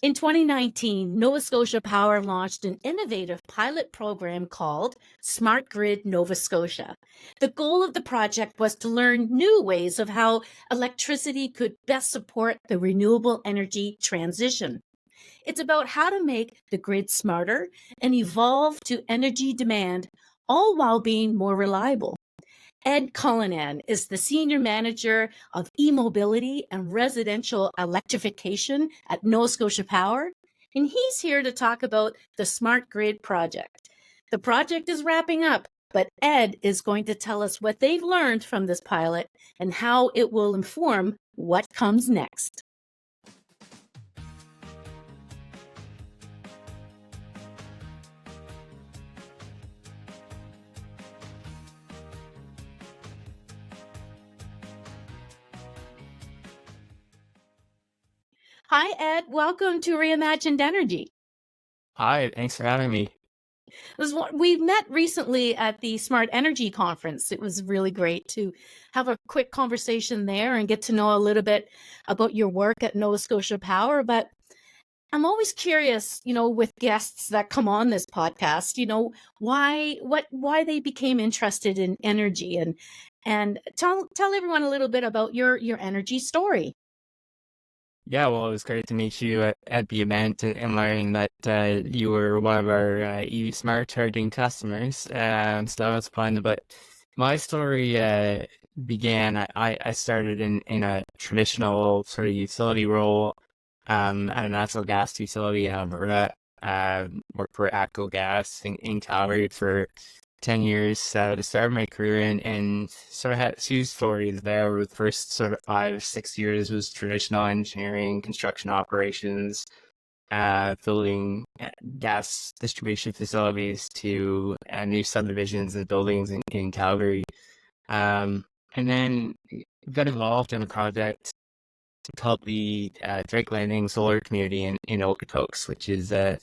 In 2019, Nova Scotia Power launched an innovative pilot program called Smart Grid Nova Scotia. The goal of the project was to learn new ways of how electricity could best support the renewable energy transition. It's about how to make the grid smarter and evolve to energy demand, all while being more reliable. Ed Cullinan is the Senior Manager of E-Mobility and Residential Electrification at Nova Scotia Power, and he's here to talk about the Smart Grid project. The project is wrapping up, but Ed is going to tell us what they've learned from this pilot and how it will inform what comes next. Hi, Ed. Welcome to Reimagined Energy. Hi, thanks for having me. We met recently at the Smart Energy Conference. It was really great to have a quick conversation there and get to know a little bit about your work at Nova Scotia Power. But I'm always curious, with guests that come on this podcast, why they became interested in energy, and tell everyone a little bit about your energy story. Yeah, well, it was great to meet you at the event and learning that you were one of our EV Smart Charging customers. So that was fun. But my story began, I started in a traditional sort of utility role at a natural gas utility in Alberta. Worked for ATCO Gas in Calgary for 10 years to start my career and sort of had two stories there. The first sort of 5, 6 years was traditional engineering, construction operations, building gas distribution facilities to new subdivisions and buildings in Calgary. And then got involved in a project called the Drake Landing Solar Community in Okotoks, which is a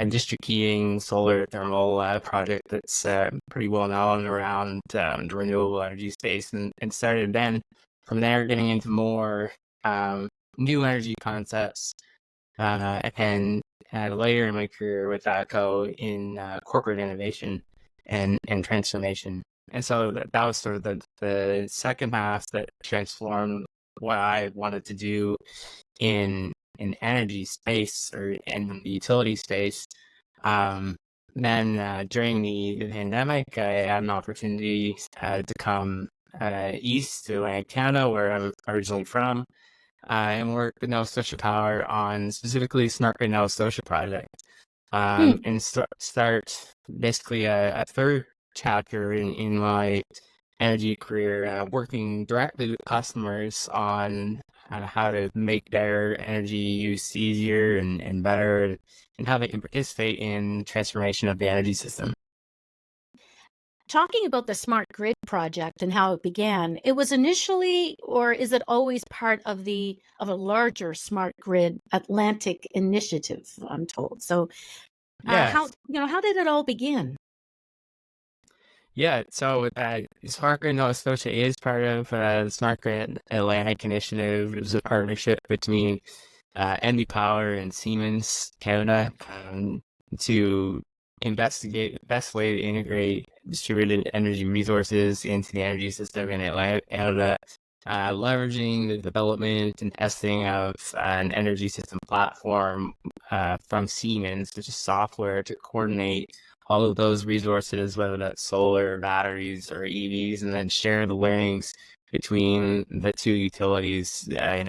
district heating solar thermal project that's pretty well known around the renewable energy space, and started then from there getting into more new energy concepts, and later in my career with ATCO in corporate innovation and transformation. And so that was sort of the second half that transformed what I wanted to do in energy space or in the utility space. Then during the pandemic, I had an opportunity to come east to Atlantic Canada, where I'm originally from, and work with Nova Scotia Power on specifically Smart Grid Nova Scotia project, and start basically a third chapter in my energy career, working directly with customers on how to make their energy use easier and better, and how they can participate in transformation of the energy system. Talking about the Smart Grid project and how it began, it was initially, or is it always part of a larger Smart Grid Atlantic initiative, I'm told. So Yeah, how did it all begin? yeah. So Smart Grid Nova Scotia is part of the Smart Grid Atlantic initiative. It was a partnership between NB Power and Siemens Canada, to investigate the best way to integrate distributed energy resources into the energy system in Atlantic Canada, leveraging the development and testing of an energy system platform from Siemens, which is software to coordinate all of those resources, whether that's solar, batteries, or EVs, and then share the learnings between the two utilities in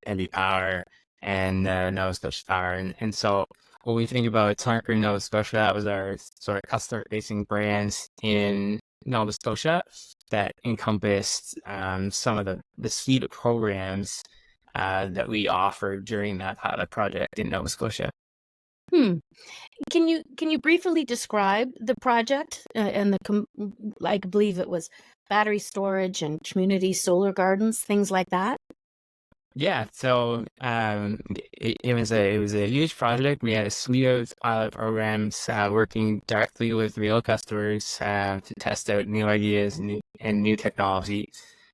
NB Power and Nova Scotia Power. And so when we think about Smart Grid Nova Scotia, that was our sort of customer-facing brands in Nova Scotia that encompassed some of the suite of programs that we offered during that pilot project in Nova Scotia. Can you briefly describe the project and I believe it was battery storage and community solar gardens, things like that? Yeah, so it was a huge project. We had a suite of pilot programs working directly with real customers to test out new ideas and new technology.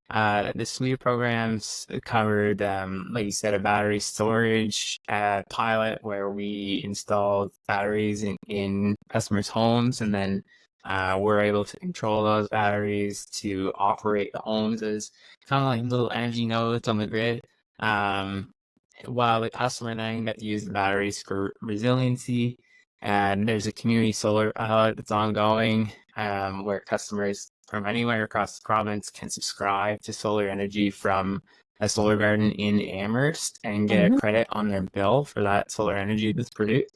The suite of programs covered, like you said, a battery storage pilot where we installed batteries in customers' homes, and then we're able to control those batteries to operate the homes as kind of like little energy nodes on the grid. Um, while the customer then got to use the batteries for resiliency. And there's a community solar pilot that's ongoing, where customers from anywhere across the province can subscribe to solar energy from a solar garden in Amherst and get a credit on their bill for that solar energy that's produced.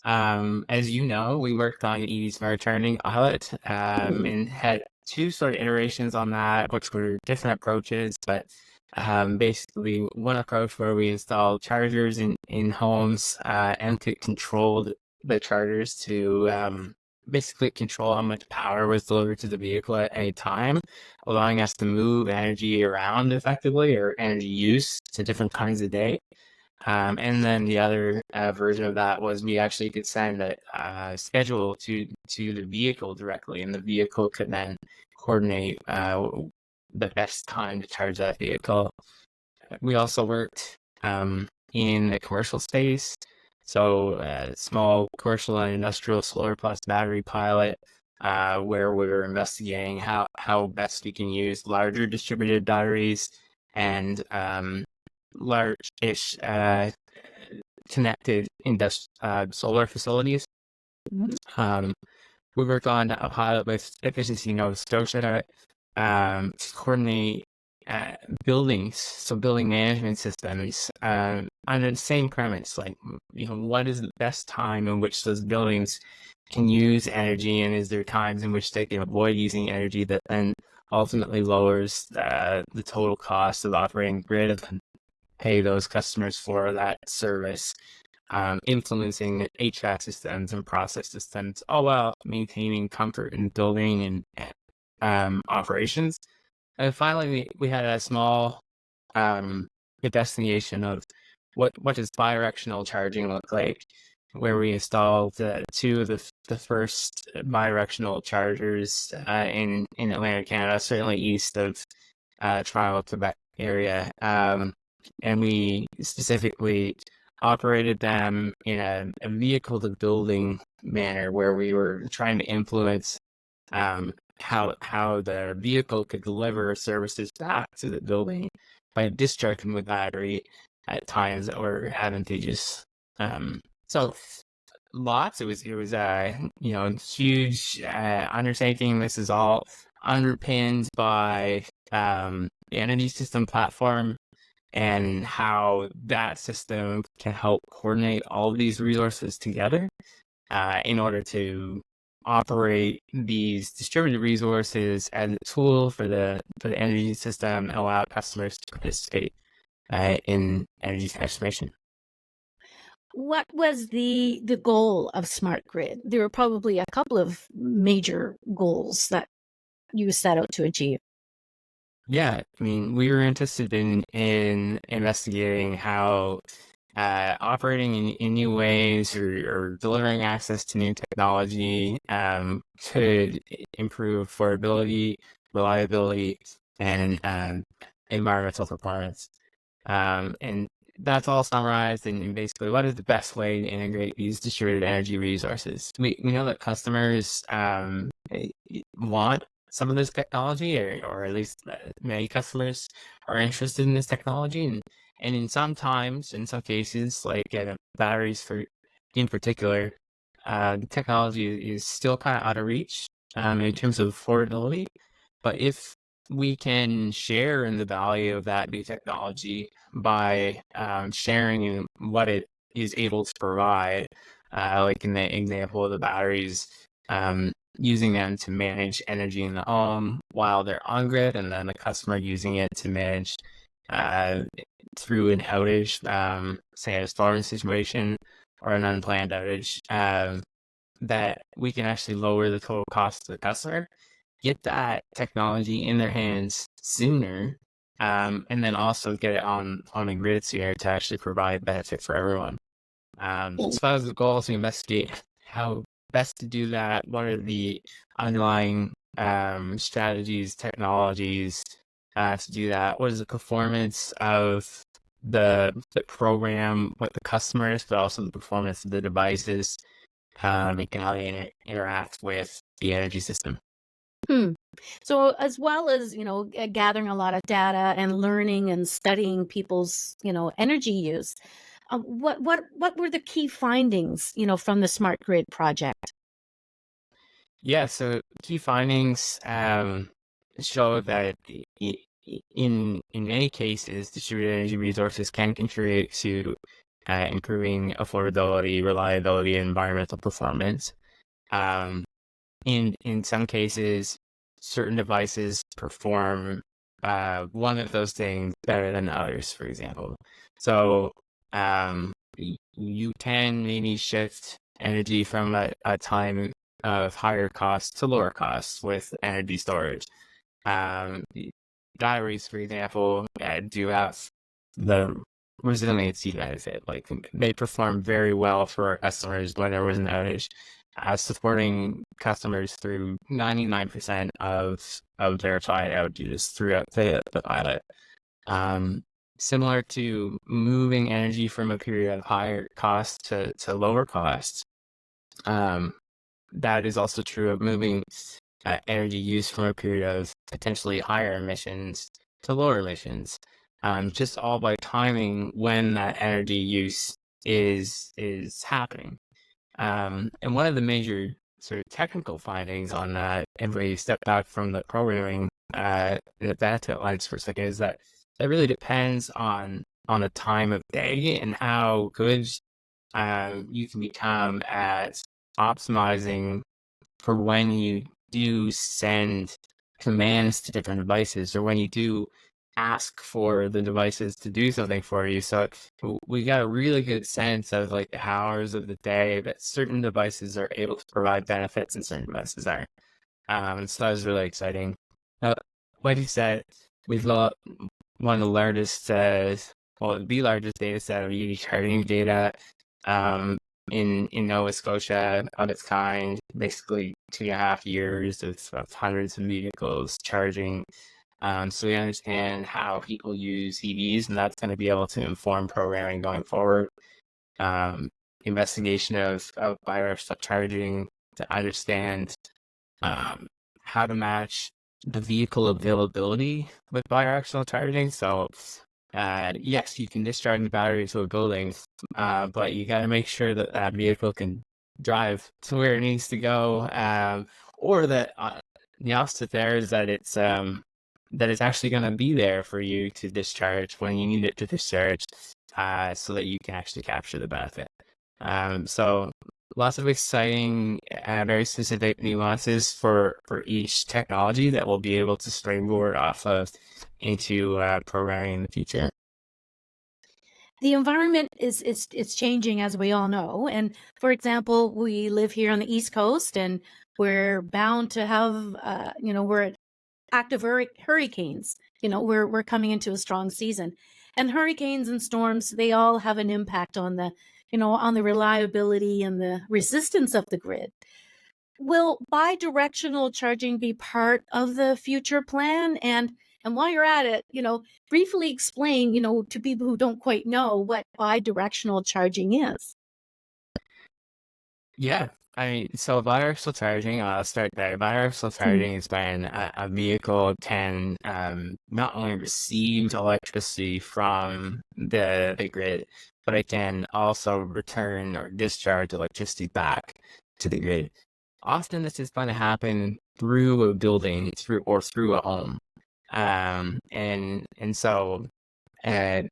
As you know, we worked on EV Smart Charging pilot, and had two sort of iterations on that, which were different approaches, but basically one approach where we installed chargers in homes, and to control the chargers to basically control how much power was delivered to the vehicle at any time, allowing us to move energy around effectively, or energy use, to different times of day. And then the other version of that was we actually could send a schedule to the vehicle directly, and the vehicle could then coordinate the best time to charge that vehicle. We also worked in the commercial space, so small commercial and industrial solar plus battery pilot, where we were investigating how best we can use larger distributed batteries and large-ish connected solar facilities. We worked on a pilot with Efficiency Nova Scotia to coordinate buildings, so building management systems, under the same premise, like, what is the best time in which those buildings can use energy, and is there times in which they can avoid using energy that then ultimately lowers the total cost of operating grid, and pay those customers for that service, influencing HVAC systems and process systems, all while maintaining comfort in building and operations. And finally, we had a small investigation of what does bi-directional charging look like, where we installed two of the first bi-directional chargers in Atlantic Canada, certainly east of Toronto, Quebec area. And we specifically operated them in a vehicle to building manner, where we were trying to influence how the vehicle could deliver services back to the building by discharging the battery at times that were advantageous. So lots. It was huge undertaking. This is all underpinned by the energy system platform, and how that system can help coordinate all of these resources together in order to operate these distributed resources as a tool for the energy system, and allow customers to participate in energy transformation. What was the goal of Smart Grid? There were probably a couple of major goals that you set out to achieve. Yeah, I mean, we were interested in investigating how operating in new ways, or delivering access to new technology could improve affordability, reliability, and environmental performance. And that's all summarized in basically what is the best way to integrate these distributed energy resources. We know that customers want some of this technology, or at least many customers are interested in this technology, and in some cases, like batteries in particular, the technology is still kind of out of reach in terms of affordability. But if we can share in the value of that new technology by sharing in what it is able to provide, like in the example of the batteries, using them to manage energy in the home while they're on grid, and then the customer using it to manage through an outage, say a storm situation or an unplanned outage, that we can actually lower the total cost to the customer, get that technology in their hands sooner, and then also get it on a grid sphere to actually provide benefit for everyone. As far as the goal is to investigate how best to do that, what are the underlying strategies, technologies, to do that? What is the performance of the program with the customers, but also the performance of the devices, and how they interact with the energy system? Hmm. So as well as, gathering a lot of data and learning and studying people's, energy use, what were the key findings, from the Smart Grid project? Yeah, so key findings show that in many cases, distributed energy resources can contribute to improving affordability, reliability, and environmental performance. Um, in some cases, certain devices perform one of those things better than others, for example. So you can maybe shift energy from a time of higher cost to lower cost with energy storage. The batteries, for example, do have the resiliency benefit. Like they perform very well for our customers when there was an outage, supporting customers through 99% of their client outages throughout the pilot. Um, Similar to moving energy from a period of higher cost to lower cost, um, that is also true of moving energy use from a period of potentially higher emissions to lower emissions, just all by timing when that energy use is happening. And one of the major sort of technical findings on that, and where you step back from the programming, the benefit lines for a second, is that it really depends on the time of day and how good you can become at optimizing for when you do send commands to different devices, or when you do ask for the devices to do something for you. So we got a really good sense of like the hours of the day that certain devices are able to provide benefits and certain devices aren't. So that was really exciting. Now, like you said, we've got one of the largest, the largest data set of EV charging data um, in Nova Scotia of its kind. Basically, 2.5 years of hundreds of vehicles charging. So we understand how people use EVs, and that's going to be able to inform programming going forward. Um, Investigation of bi-directional charging to understand um, how to match the vehicle availability with bi-directional charging. So, yes, you can discharge the battery to a building, but you got to make sure that that vehicle can drive to where it needs to go, or that the opposite there is that it's actually going to be there for you to discharge when you need it to discharge, so that you can actually capture the benefit. So lots of exciting, very specific nuances for each technology that we'll be able to springboard off of into programming in the future. The environment is it's changing, as we all know. And for example, we live here on the East Coast, and we're bound to have, we're at active hurricanes. We're coming into a strong season, and hurricanes and storms, they all have an impact on the reliability and the resistance of the grid. Will bi-directional charging be part of the future plan? And while you're at it, briefly explain, to people who don't quite know what bi-directional charging is. Yeah, I mean, so bidirectional charging, I'll start there. Bidirectional Hmm. charging is when a vehicle can not only receive electricity from the grid, but it can also return or discharge electricity back to the grid. Often this is going to happen through a building, through a home. And so uh,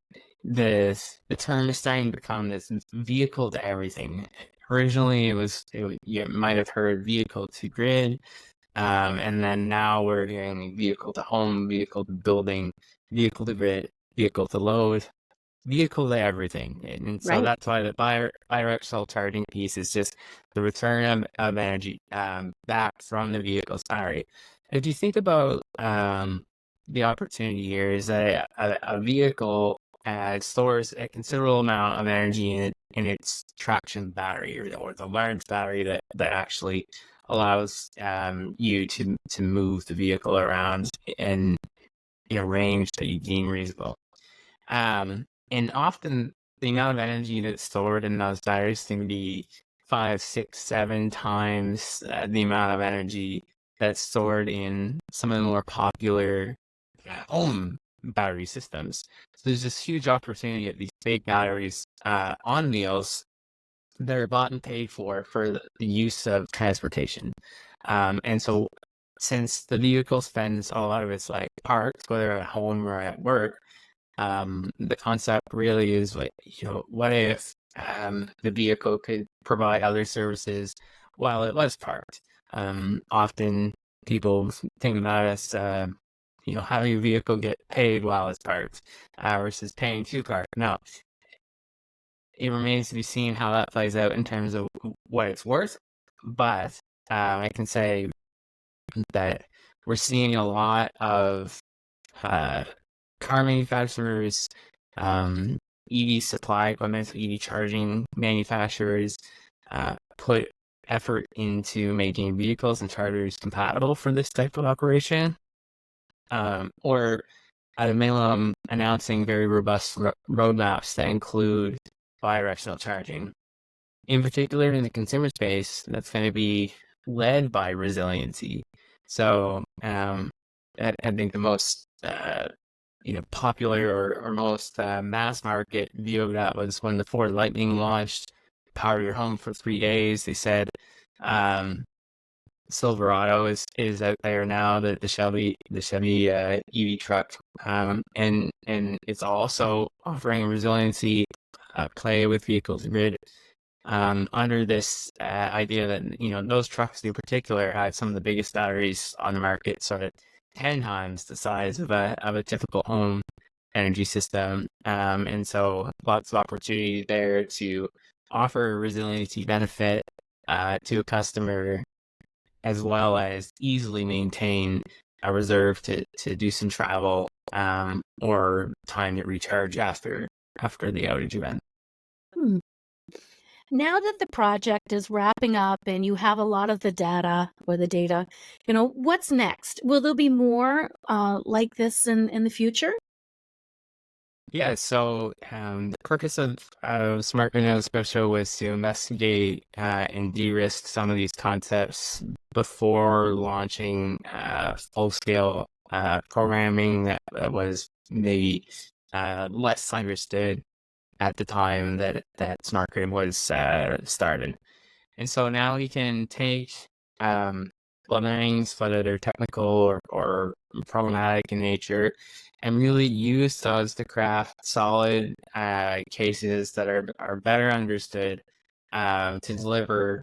the term is starting to become this vehicle to everything. Originally, you might have heard vehicle to grid, and then now we're hearing vehicle to home, vehicle to building, vehicle to grid, vehicle to load, vehicle to everything. And so Right. that's why the bi-directional charging piece is just the return of energy back from the vehicle's battery. If you think about the opportunity here is that a vehicle stores a considerable amount of energy in its traction battery, or the large battery that actually allows you to move the vehicle around. And range that you deem reasonable. And often the amount of energy that's stored in those batteries can be 5, 6, 7 times the amount of energy that's stored in some of the more popular home battery systems. So there's this huge opportunity at these big batteries on wheels that are bought and paid for the use of transportation. And so since the vehicle spends a lot of its like parked, whether at home or at work, the concept really is like, what if the vehicle could provide other services while it was parked? Often people think about it as, having a vehicle get paid while it's parked versus paying to park. Now, it remains to be seen how that plays out in terms of what it's worth, but I can say that we're seeing a lot of car manufacturers, EV supply equipment, EV charging manufacturers put effort into making vehicles and chargers compatible for this type of operation, or at a minimum, announcing very robust roadmaps that include bi-directional charging. In particular, in the consumer space, that's going to be led by resiliency. So, I think the most popular or most mass market view of that was when the Ford Lightning launched Power Your Home for 3 days. They said Silverado is out there now, the Chevy EV truck, and it's also offering resiliency play with vehicles grid under this idea that those trucks in particular have some of the biggest batteries on the market, sort of 10 times the size of a typical home energy system, and so lots of opportunity there to offer a resiliency benefit to a customer, as well as easily maintain a reserve to do some travel or time to recharge after the outage event. Now that the project is wrapping up and you have a lot of the data, what's next? Will there be more like this in the future? Yeah, so the purpose of Smart Grid Nova Scotia was to investigate and de-risk some of these concepts before launching full-scale programming that was maybe less understood at the time that Smart Grid was started. And so now we can take learnings, whether they're technical or problematic in nature, and really use those to craft solid cases that are better understood to deliver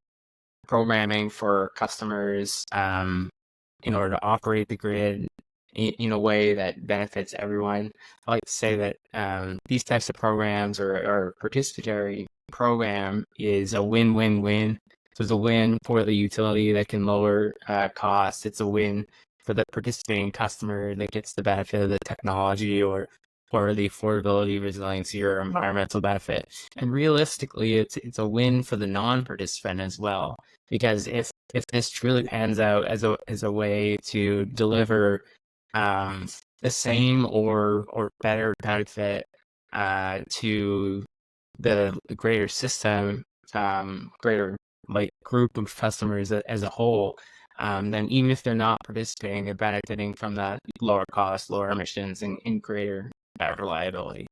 programming for customers in order to operate the grid in a way that benefits everyone. I like to say that these types of programs or participatory program is a win-win-win. So it's a win for the utility that can lower costs. It's a win for the participating customer that gets the benefit of the technology or the affordability, resiliency, or environmental benefit. And realistically, it's a win for the non-participant as well, because if this truly pans out as a way to deliver the same or better benefit to the greater system, greater like group of customers as a whole, then even if they're not participating, they're benefiting from that lower cost, lower emissions, and greater reliability.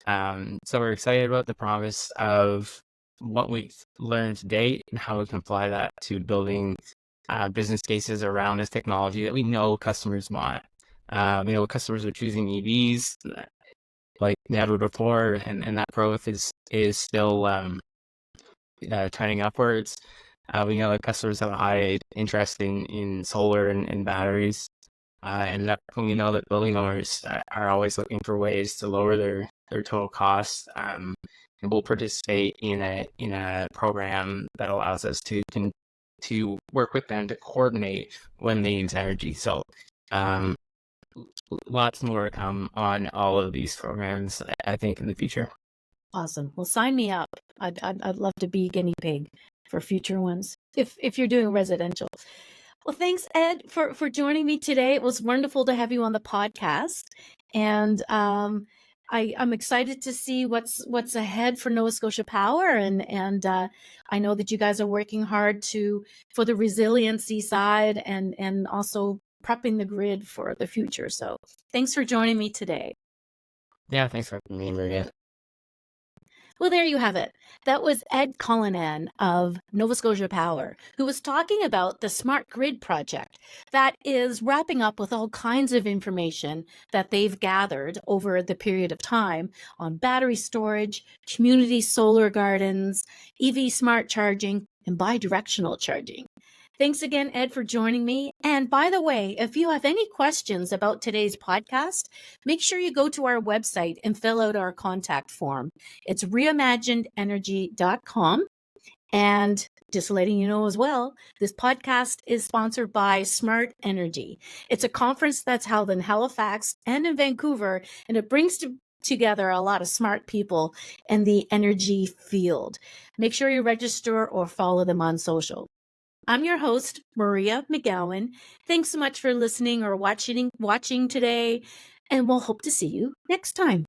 So we're excited about the promise of what we've learned to date and how we can apply that to building business cases around this technology that we know customers want. Customers are choosing EVs like never before, and that growth is still trending upwards. We know that customers have a high interest in solar and batteries, and we know that building owners are always looking for ways to lower their total costs. And we'll participate in a program that allows us to work with them to coordinate when they use energy. So lots more to come on all of these programs, I think, in the future. Awesome. Well, sign me up. I'd love to be guinea pig for future ones if you're doing residential. Well, thanks, Ed, for joining me today. It was wonderful to have you on the podcast, and I'm excited to see what's ahead for Nova Scotia Power, and I know that you guys are working hard for the resiliency side and also prepping the grid for the future. So, thanks for joining me today. Yeah, thanks for having me, Maria. Well, there you have it. That was Ed Cullinan of Nova Scotia Power, who was talking about the Smart Grid project that is wrapping up with all kinds of information that they've gathered over the period of time on battery storage, community solar gardens, EV smart charging, and bi-directional charging. Thanks again, Ed, for joining me. And by the way, if you have any questions about today's podcast, make sure you go to our website and fill out our contact form. It's reimaginedenergy.com. And just letting you know as well, this podcast is sponsored by Smart Energy. It's a conference that's held in Halifax and in Vancouver, and it brings together a lot of smart people in the energy field. Make sure you register or follow them on social. I'm your host, Maria McGowan. Thanks so much for listening or watching today, and we'll hope to see you next time.